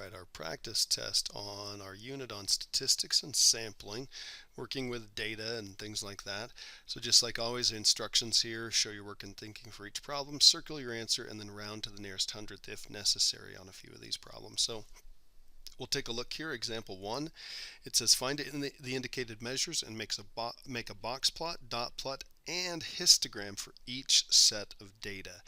Alright, our practice test on our unit on statistics and sampling, working with data and things like that. So just like always, the instructions here: show your work and thinking for each problem, circle your answer, and then round to the nearest hundredth if necessary on a few of these problems. So we'll take a look here. Example 1, it says find it in the indicated measures and make a box plot, dot plot, and histogram for each set of data.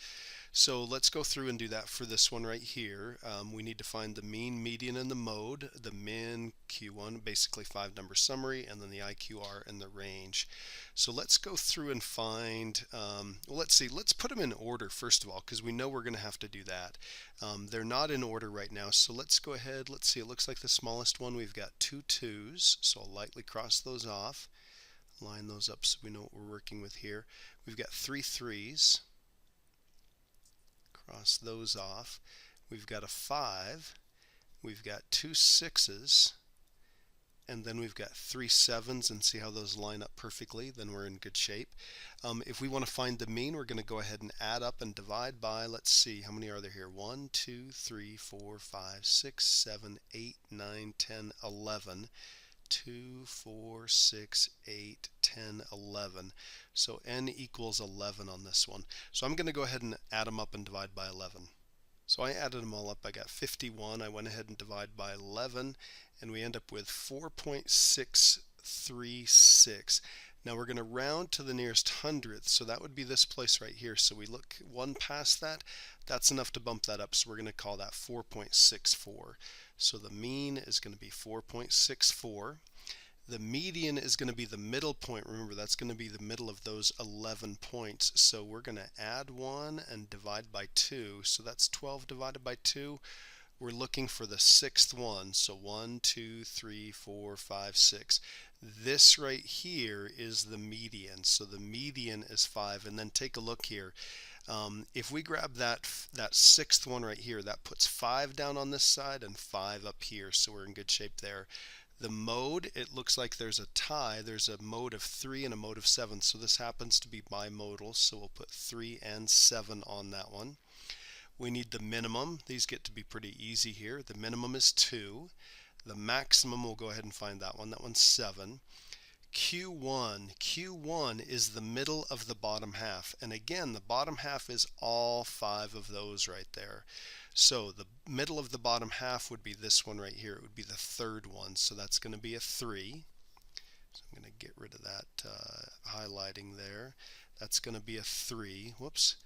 So let's go through and do that for this one right here. We need to find the mean, median, and the mode. The min, Q1, basically 5-number summary, and then the IQR and the range. So let's go through and find, well, let's put them in order first of all, because we know we're going to have to do that. They're not in order right now, so let's go ahead. Let's see, it looks like the smallest one, we've got 2 2s, so I'll lightly cross those off, line those up so we know what we're working with here. We've got 3 3s. Cross those off. We've got a 5, we've got 2 6s, and then we've got 3 7s, and see how those line up perfectly. Then we're in good shape. If we want to find the mean, we're going to go ahead and add up and divide by, let's see, how many are there here? 1 2 3 4 5 6 7 8 9 10 11. 2 4 6 8 10 11. So n equals 11 on this one. So I'm going to go ahead and add them up and divide by 11. So I added them all up. I got 51. I went ahead and divide by 11, and we end up with 4.636. Now we're going to round to the nearest hundredth, so that would be this place right here. So we look one past that. That's enough to bump that up, so we're going to call that 4.64. So the mean is going to be 4.64. The median is going to be the middle point. Remember, that's going to be the middle of those 11 points. So we're going to add 1 and divide by 2. So that's 12 divided by 2. We're looking for the 6th one. So 1, 2, 3, 4, 5, 6. This right here is the median. So the median is 5. And then take a look here. If we grab that 6th one right here, that puts 5 down on this side and 5 up here. So we're in good shape there. The mode, it looks like there's a tie. There's a mode of 3 and a mode of 7. So this happens to be bimodal. So we'll put 3 and 7 on that one. We need the minimum. These get to be pretty easy here. The minimum is 2. The maximum, we'll go ahead and find that one. That one's 7. Q1 is the middle of the bottom half. And again, the bottom half is all 5 of those right there. So the middle of the bottom half would be this one right here. It would be the 3rd one. So that's going to be a 3. So I'm going to get rid of that highlighting there. That's going to be a 3. Whoops.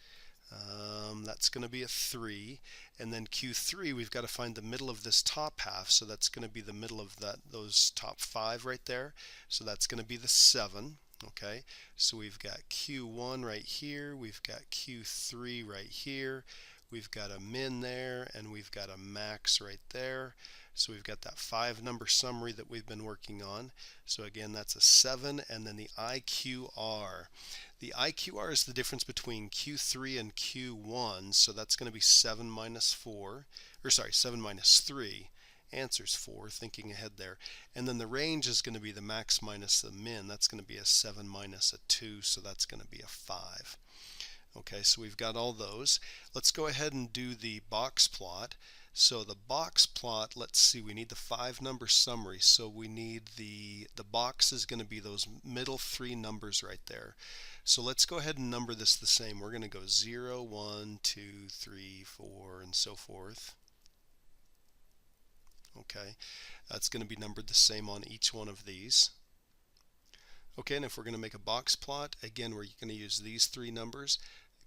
That's going to be a 3, and then Q3, we've got to find the middle of this top half, so that's going to be the middle of those top 5 right there, so that's going to be the 7. Okay, so we've got Q1 right here, we've got Q3 right here, we've got a min there, and we've got a max right there. So we've got that 5-number summary that we've been working on. So again, that's a 7, and then the IQR. The IQR is the difference between Q3 and Q1, so that's going to be 7 minus 4, or sorry, 7 minus 3. Answer's 4, thinking ahead there. And then the range is going to be the max minus the min. That's going to be a 7 minus a 2, so that's going to be a 5. Okay, so we've got all those. Let's go ahead and do the box plot. So the box plot, let's see, we need the 5-number summary. So we need the box is going to be those middle 3 numbers right there. So let's go ahead and number this the same. We're going to go 0, 1, 2, 3, 4, and so forth. Okay, that's going to be numbered the same on each one of these. Okay, and if we're going to make a box plot, again, we're going to use these 3 numbers,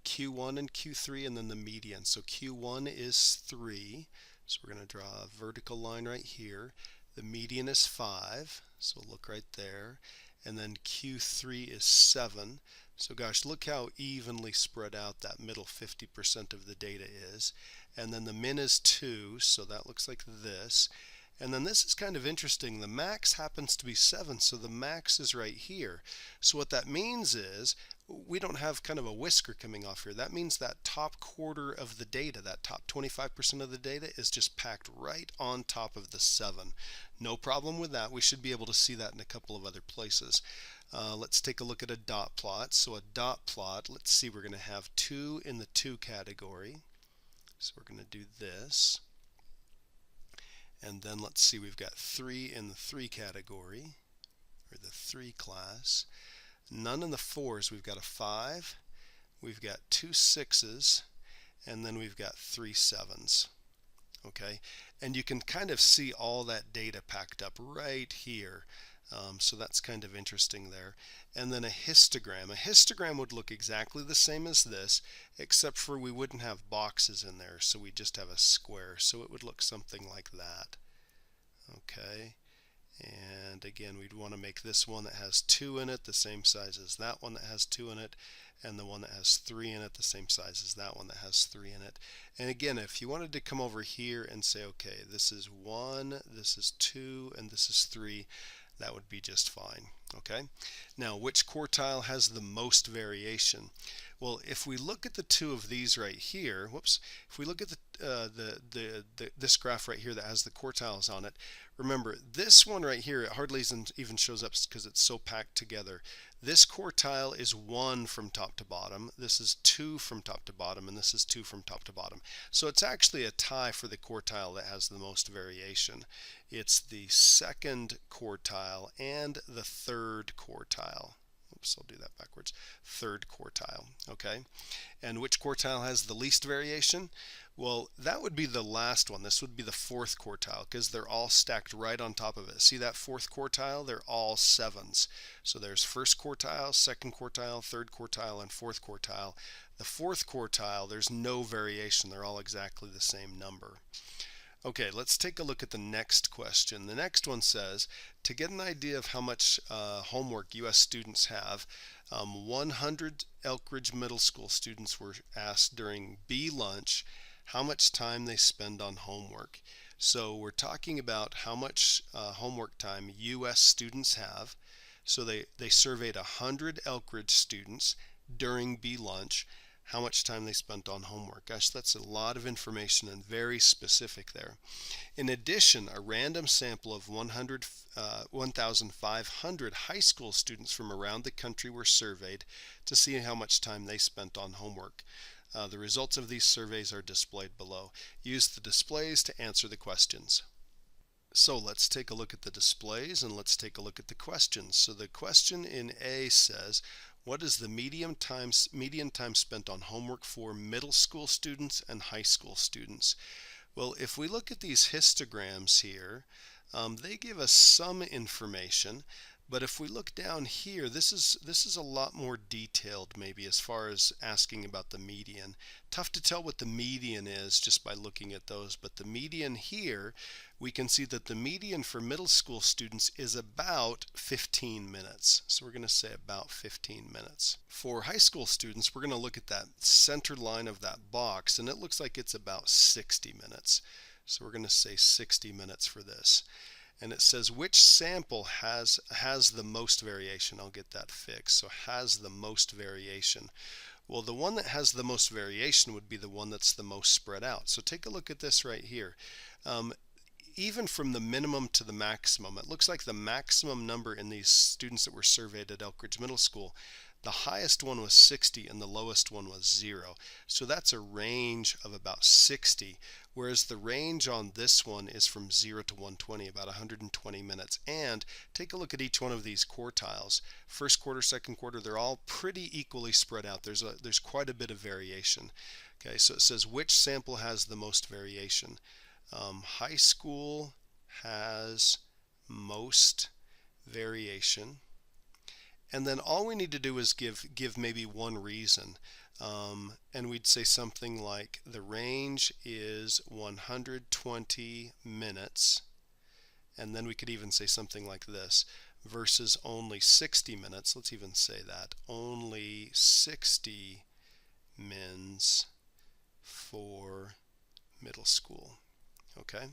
Q1 and Q3, and then the median. So Q1 is 3, so we're going to draw a vertical line right here. The median is 5, so look right there. And then Q3 is 7. So gosh, look how evenly spread out that middle 50% of the data is. And then the min is 2, so that looks like this. And then this is kind of interesting. The max happens to be 7, so the max is right here. So what that means is we don't have kind of a whisker coming off here. That means that top quarter of the data, that top 25% of the data, is just packed right on top of the 7. No problem with that. We should be able to see that in a couple of other places. Let's take a look at a dot plot. So a dot plot, let's see, we're going to have 2 in the 2 category. So we're going to do this. And then let's see, we've got 3 in the 3 category, or the 3 class. None in the 4s. We've got a 5, we've got 2 6s, and then we've got 3 7s. Okay, and you can kind of see all that data packed up right here. So that's kind of interesting there. And then a histogram. A histogram would look exactly the same as this, except for we wouldn't have boxes in there, so we just have a square. So it would look something like that. Okay, and again, we'd want to make this one that has 2 in it the same size as that one that has 2 in it, and the one that has 3 in it the same size as that one that has 3 in it. And again, if you wanted to come over here and say, okay, this is 1, this is 2, and this is 3, that would be just fine. Okay, now which quartile has the most variation? Well, if we look at the 2 of these right here, whoops, if we look at this graph right here that has the quartiles on it, remember this one right here, it hardly even shows up because it's so packed together. This quartile is 1 from top to bottom, this is 2 from top to bottom, and this is 2 from top to bottom. So it's actually a tie for the quartile that has the most variation. It's the second quartile and the third quartile. Oops, I'll do that backwards. Third quartile, okay? And which quartile has the least variation? Well, that would be the last one. This would be the fourth quartile because they're all stacked right on top of it. See that fourth quartile? They're all 7s. So there's first quartile, second quartile, third quartile, and fourth quartile. The fourth quartile, there's no variation. They're all exactly the same number. Okay, let's take a look at the next question. The next one says, to get an idea of how much homework U.S. students have, 100 Elk Ridge Middle School students were asked during B lunch how much time they spend on homework. So we're talking about how much homework time U.S. students have. So they surveyed 100 Elk Ridge students during B lunch, how much time they spent on homework. Gosh, that's a lot of information and very specific there. In addition, a random sample of 1,500 high school students from around the country were surveyed to see how much time they spent on homework. The results of these surveys are displayed below. Use the displays to answer the questions. So let's take a look at the displays and let's take a look at the questions. So the question in A says, what is the median time spent on homework for middle school students and high school students? Well, if we look at these histograms here, they give us some information, but if we look down here, this is a lot more detailed maybe as far as asking about the median. Tough to tell what the median is just by looking at those, but the median here, we can see that the median for middle school students is about 15 minutes. So we're going to say about 15 minutes. For high school students, we're going to look at that center line of that box, and it looks like it's about 60 minutes. So we're going to say 60 minutes for this. And it says which sample has the most variation. I'll get that fixed. So has the most variation. Well, the one that has the most variation would be the one that's the most spread out. So take a look at this right here. Even from the minimum to the maximum, it looks like the maximum number in these students that were surveyed at Elk Ridge Middle School, the highest one was 60 and the lowest one was 0. So that's a range of about 60, whereas the range on this one is from 0 to 120, about 120 minutes. And take a look at each one of these quartiles. First quarter, second quarter, they're all pretty equally spread out. There's quite a bit of variation. Okay, so it says which sample has the most variation. High school has most variation. And then all we need to do is give maybe one reason. And we'd say something like the range is 120 minutes. And then we could even say something like this, versus only 60 minutes. Let's even say that. Only 60 mins for middle school. Okay?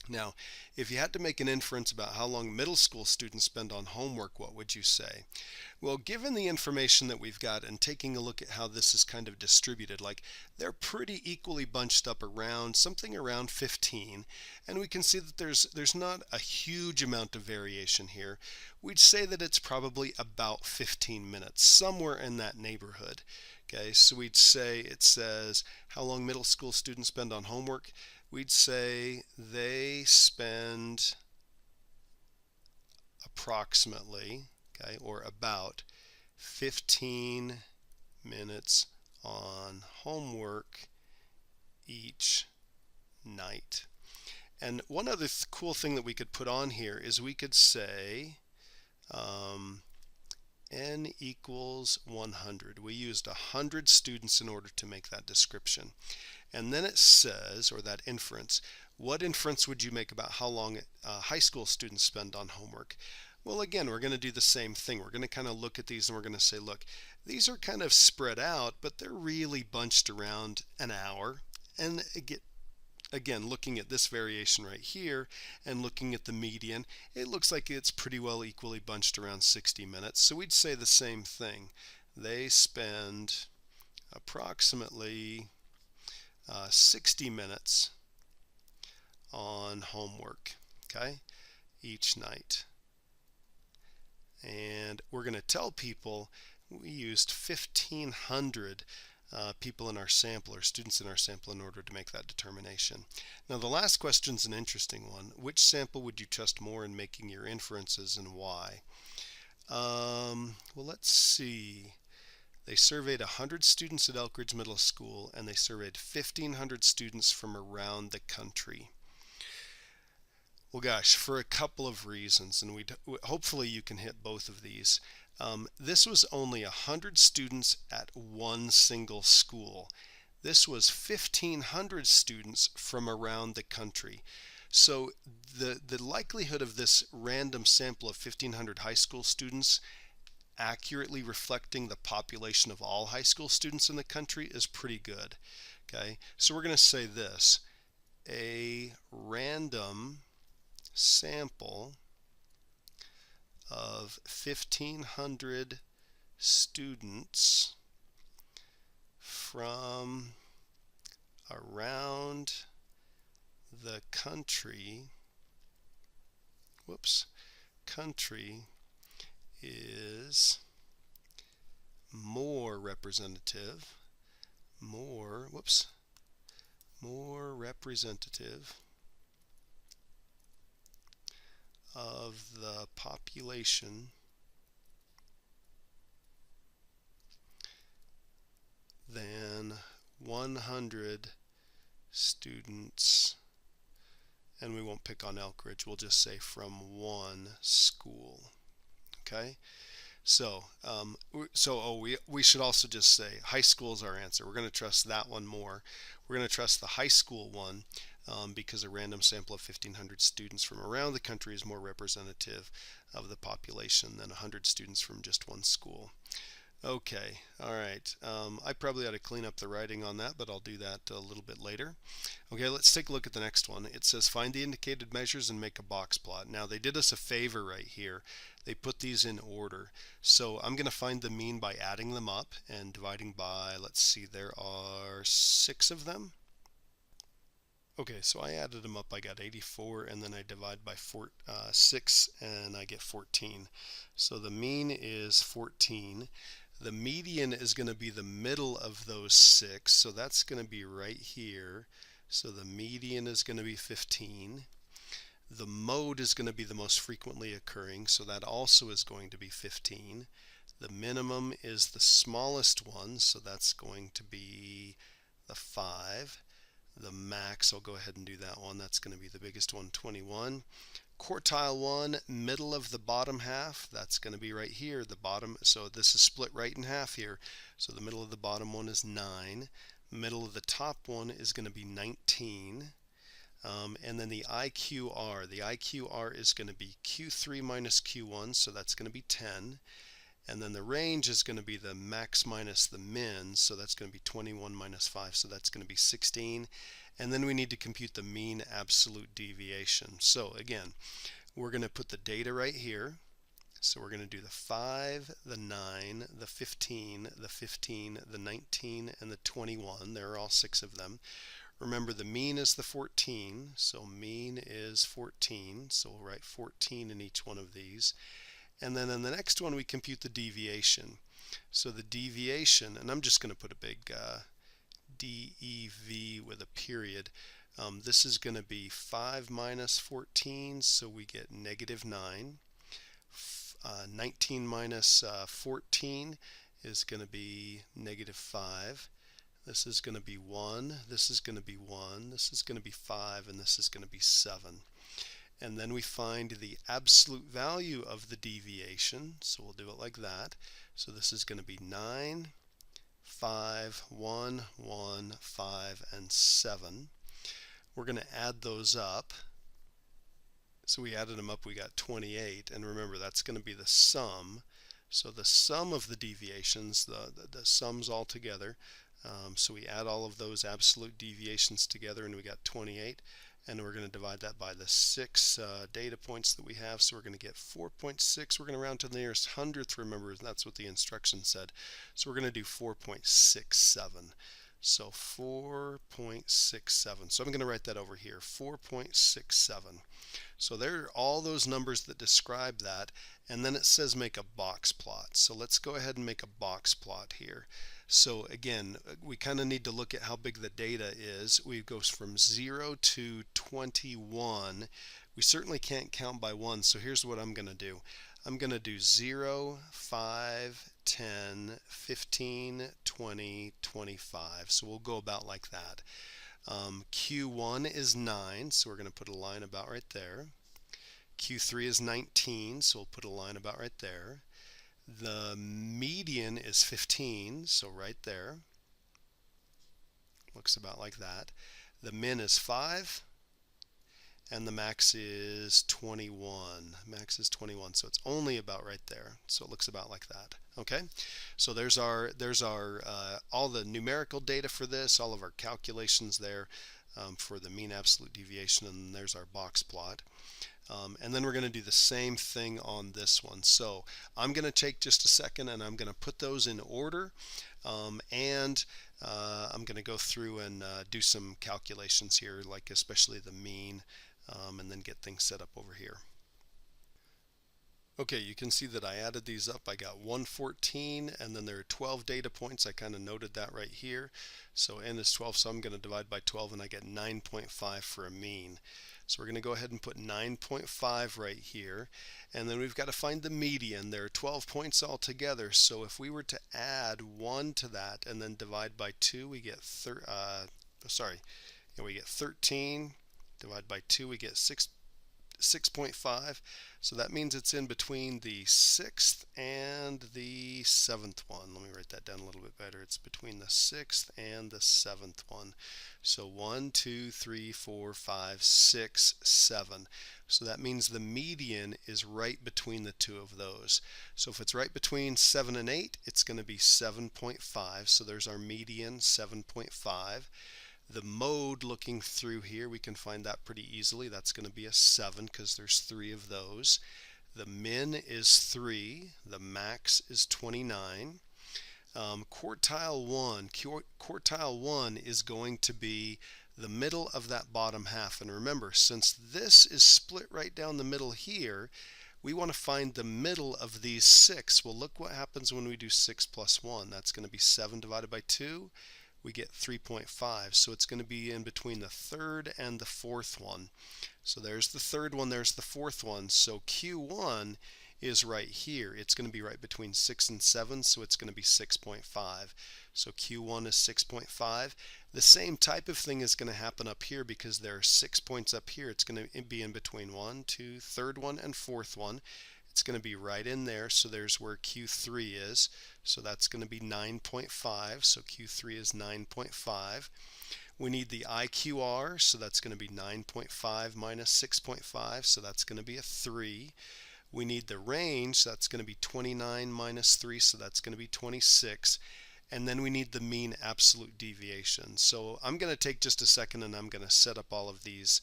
Now, if you had to make an inference about how long middle school students spend on homework, what would you say? Well, given the information that we've got and taking a look at how this is kind of distributed, like they're pretty equally bunched up around something around 15, and we can see that there's not a huge amount of variation here. We'd say that it's probably about 15 minutes, somewhere in that neighborhood. Okay, so we'd say it says how long middle school students spend on homework. we'd say they spend approximately, okay, or about 15 minutes on homework each night. And one other cool thing that we could put on here is we could say n equals 100. We used 100 students in order to make that description. And then it says, or that inference, what inference would you make about how long high school students spend on homework? Well, again, we're going to do the same thing. We're going to kind of look at these and we're going to say, look, these are kind of spread out, but they're really bunched around an hour. And again, looking at this variation right here and looking at the median, it looks like it's pretty well equally bunched around 60 minutes. So we'd say the same thing. They spend approximately 60 minutes on homework, okay, each night. And we're going to tell people we used 1,500 people in our sample, or students in our sample, in order to make that determination. Now the last question is an interesting one. Which sample would you trust more in making your inferences, and why? Well, let's see. They surveyed 100 students at Elk Ridge Middle School, and they surveyed 1,500 students from around the country. Well, gosh, for a couple of reasons, and hopefully you can hit both of these. This was only 100 students at one single school. This was 1,500 students from around the country. So the likelihood of this random sample of 1,500 high school students accurately reflecting the population of all high school students in the country is pretty good. Okay, so we're going to say this: a random sample of 1,500 students from around the country, is more representative of the population than 100 students, and we won't pick on Elk Ridge, we'll just say from one school. Okay, so we should also just say high school is our answer. We're going to trust that one more. We're going to trust the high school one because a random sample of 1,500 students from around the country is more representative of the population than 100 students from just one school. Okay, all right. I probably ought to clean up the writing on that, but I'll do that a little bit later. Okay, let's take a look at the next one. It says find the indicated measures and make a box plot. Now they did us a favor right here. They put these in order. So I'm going to find the mean by adding them up and dividing by, let's see, there are 6 of them. Okay, so I added them up. I got 84, and then I divide by 6, and I get 14. So the mean is 14. The median is going to be the middle of those 6, so that's going to be right here. So the median is going to be 15. The mode is going to be the most frequently occurring, so that also is going to be 15. The minimum is the smallest one, so that's going to be the 5. The max, I'll go ahead and do that one. That's going to be the biggest one, 21. Quartile 1, middle of the bottom half, that's going to be right here, the bottom. So this is split right in half here. So the middle of the bottom one is 9. Middle of the top one is going to be 19. And then the IQR. The IQR is going to be Q3 minus Q1, so that's going to be 10. And then the range is going to be the max minus the min, so that's going to be 21 minus 5, so that's going to be 16. And then we need to compute the mean absolute deviation. So again, we're going to put the data right here. So we're going to do the 5, the 9, the 15, the 15, the 19, and the 21. There are all 6 of them. Remember, the mean is the 14, so mean is 14, so we'll write 14 in each one of these. And then in the next one we compute the deviation. So the deviation, and I'm just going to put a big DEV with a period. This is going to be 5 minus 14, so we get negative 9. 19 minus 14 is going to be negative 5. This is going to be 1, this is going to be 1, this is going to be 5, and this is going to be 7. And then we find the absolute value of the deviation, so we'll do it like that. So this is going to be 9, 5, 1, 1, 5, and 7. We're going to add those up. So we added them up, we got 28, and remember that's going to be the sum. So the sum of the deviations, the sums all together. So we add all of those absolute deviations together and we got 28, and we're going to divide that by the 6 data points that we have. So we're going to get 4.6. We're going to round to the nearest hundredth, remember that's what the instruction said. So we're going to do 4.67. So 4.67. So I'm going to write that over here, 4.67. So there are all those numbers that describe that, and then it says make a box plot. So let's go ahead and make a box plot here. So again, we kind of need to look at how big the data is. We go from 0 to 21. We certainly can't count by 1, so here's what I'm going to do. I'm going to do 0, 5, 10, 15, 20, 25. So we'll go about like that. Q1 is 9, so we're going to put a line about right there. Q3 is 19, so we'll put a line about right there. The median is 15, so right there. Looks about like that. The min is 5, and the max is 21. Max is 21, so it's only about right there. So it looks about like that. Okay, so there's our all the numerical data for this, all of our calculations there for the mean absolute deviation, and there's our box plot. And then we're going to do the same thing on this one. So I'm going to take just a second and I'm going to put those in order, and I'm going to go through and do some calculations here, like especially the mean, and then get things set up over here. Okay, you can see that I added these up. I got 114, and then there are 12 data points. I kind of noted that right here. So n is 12, so I'm going to divide by 12, and I get 9.5 for a mean. So we're going to go ahead and put 9.5 right here, and then we've got to find the median. There are 12 points altogether, so if we were to add 1 to that and then divide by 2, we get we get 13. Divide by 2, we get 6.5. So that means it's in between the 6th and the 7th one. Let me write that down a little bit better. It's between the 6th and the 7th one. So 1, 2, 3, 4, 5, 6, 7. So that means the median is right between the two of those. So if it's right between 7 and 8, it's going to be 7.5. So there's our median, 7.5. The mode, looking through here, we can find that pretty easily. That's going to be a 7 because there's 3 of those. The min is 3. The max is 29. Quartile 1 is going to be the middle of that bottom half. And remember, since this is split right down the middle here, we want to find the middle of these 6. Well, look what happens when we do 6 plus 1. That's going to be 7 divided by 2. We get 3.5, so it's going to be in between the third and the fourth one. So there's the third one, there's the fourth one. So Q1 is right here. It's going to be right between 6 and 7, so it's going to be 6.5. So Q1 is 6.5. The same type of thing is going to happen up here because there are 6 points up here. It's going to be in between 1, 2, third one, and fourth one. It's going to be right in there, so there's where Q3 is. So that's going to be 9.5, so Q3 is 9.5. We need the IQR, so that's going to be 9.5 minus 6.5, so that's going to be a 3. We need the range, so that's going to be 29 minus 3, so that's going to be 26. And then we need the mean absolute deviation. So I'm going to take just a second and I'm going to set up all of these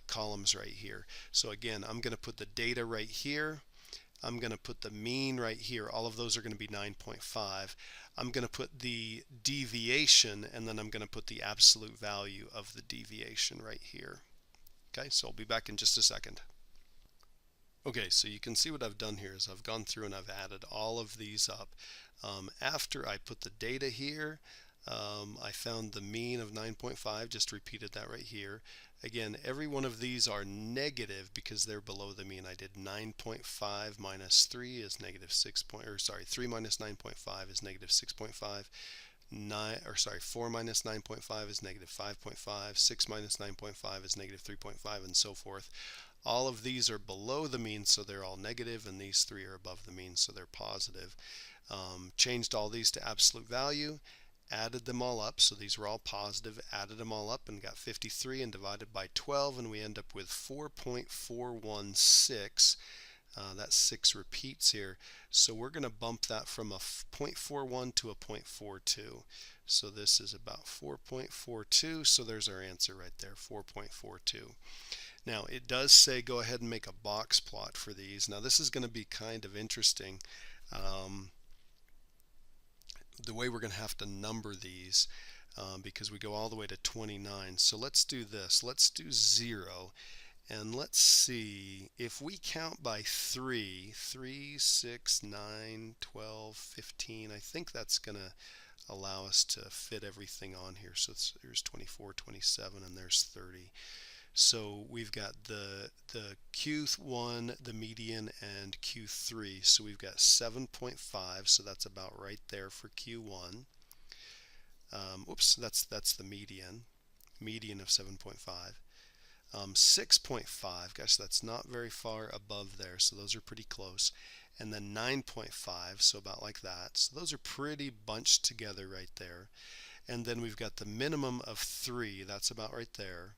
columns right here. So again, I'm going to put the data right here. I'm going to put the mean right here. All of those are going to be 9.5. I'm going to put the deviation, and then I'm going to put the absolute value of the deviation right here. Okay, so I'll be back in just a second. Okay, so you can see what I've done here is I've gone through and I've added all of these up. After I put the data here, I found the mean of 9.5, just repeated that right here. Again, every one of these are negative because they're below the mean. I did 9.5 minus 3 is negative 6 point, or sorry, 3 minus 9.5 is negative 6.5. 4 minus 9.5 is negative 5.5. 6 minus 9.5 is negative 3.5, and so forth. All of these are below the mean, so they're all negative, and these three are above the mean, so they're positive. Changed all these to absolute value, added them all up, so these were all positive, added them all up and got 53 and divided by 12, and we end up with 4.416. That 6 repeats here, so we're going to bump that from a 0.41 to a 0.42. So this is about 4.42, so there's our answer right there, 4.42. Now it does say go ahead and make a box plot for these. Now this is going to be kind of interesting. The way we're going to have to number these because we go all the way to 29. So let's do this. Let's do 0. And let's see, if we count by 3, 6, 9, 12, 15, I think that's going to allow us to fit everything on here. So there's 24, 27, and there's 30. So we've got the Q1, the median, and Q3. So we've got 7.5, so that's about right there for Q1. Oops, that's the median of 7.5. 6.5, gosh, that's not very far above there, so those are pretty close. And then 9.5, so about like that. So those are pretty bunched together right there. And then we've got the minimum of 3, that's about right there.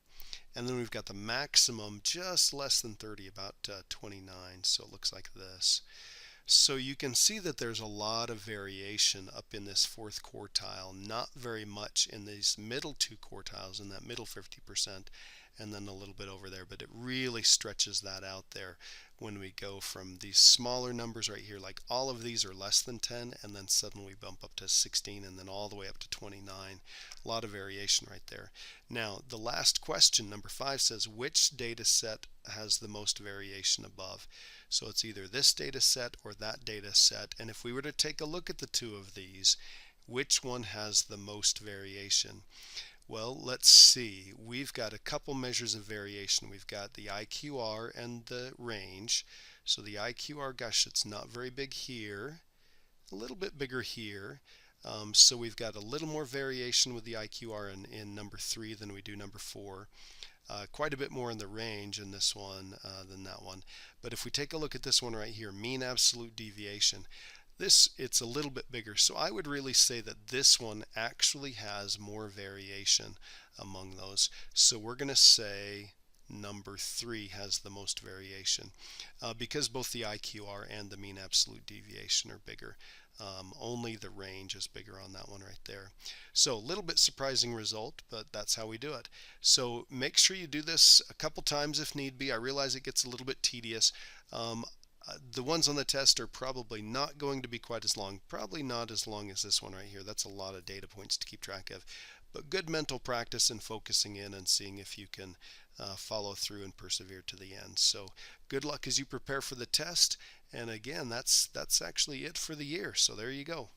And then we've got the maximum just less than 30, about 29, so it looks like this. So you can see that there's a lot of variation up in this fourth quartile, not very much in these middle two quartiles, in that middle 50%, and then a little bit over there, but it really stretches that out there when we go from these smaller numbers right here, like all of these are less than 10, and then suddenly bump up to 16, and then all the way up to 29. A lot of variation right there. Now, the last question, number 5, says which data set has the most variation above? So it's either this data set or that data set, and if we were to take a look at the two of these, which one has the most variation? Well, let's see. We've got a couple measures of variation. We've got the IQR and the range. So the IQR, gosh, it's not very big here. A little bit bigger here. So we've got a little more variation with the IQR in number 3 than we do number 4. Quite a bit more in the range in this one than that one. But if we take a look at this one right here, mean absolute deviation, it's a little bit bigger. So I would really say that this one actually has more variation among those. So we're going to say number 3 has the most variation because both the IQR and the mean absolute deviation are bigger. Only the range is bigger on that one right there. So a little bit surprising result, but that's how we do it. So make sure you do this a couple times if need be. I realize it gets a little bit tedious. The ones on the test are probably not going to be quite as long, probably not as long as this one right here. That's a lot of data points to keep track of. But good mental practice and focusing in and seeing if you can follow through and persevere to the end. So good luck as you prepare for the test. And again, that's actually it for the year. So there you go.